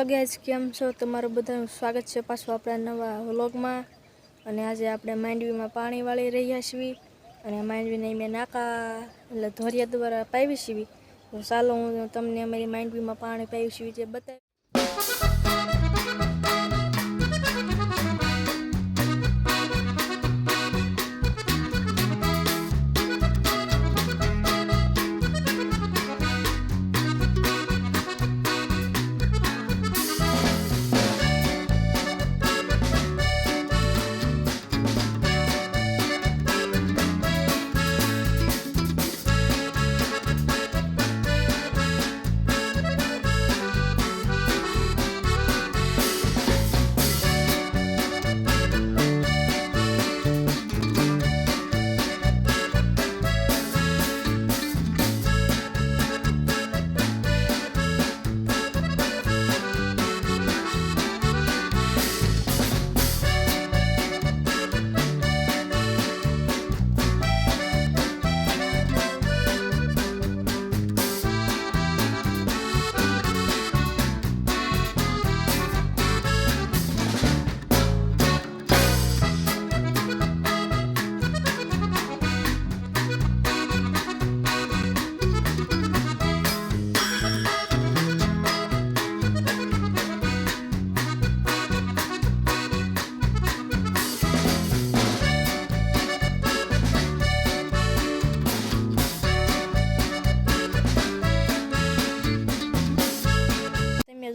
Guys केम छो तमारो बधानुं स्वागत छे पाछो आपणा नवा व्लॉगमां। अने आज आपणे मांडवीमां पाणी वाળી रह्या छीए अने मांडवीने मे नाका એટલે ધોરિયા દ્વારા પાવી છીએ। તો ચાલો હું તમને અમારી માंडवीमां પાણી પાવ્યું છે જે બતાવી।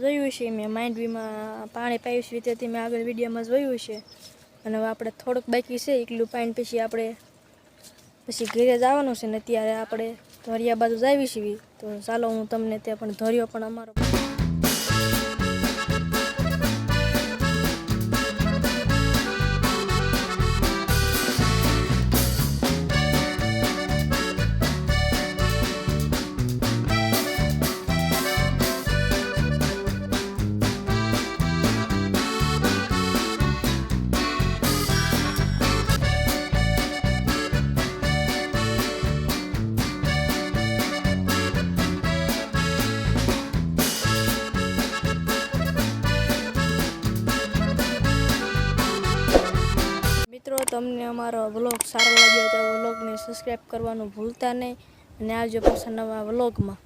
જોયું છે મેં માंडवीમાં પાણી પાયું છે તેથી મેં આગળ વિડીયોમાં જોયું છે। અને હવે આપણે થોડુંક બાકી છે એકલું પાણી પછી આપણે ઘરે જવાનું છે ને ત્યારે આપણે ધોરિયા બાજુ જાવી છીએ। તો ચાલો હું તમને ત્યાં પણ ધોરિયો પણ અમારો મિત્રો તમને અમારો વ્લોગ સારો લાગ્યો તો વ્લોગને સબસ્ક્રાઇબ કરવાનું ભૂલતા નહીં અને આવજો પાછા નવા વ્લોગમાં।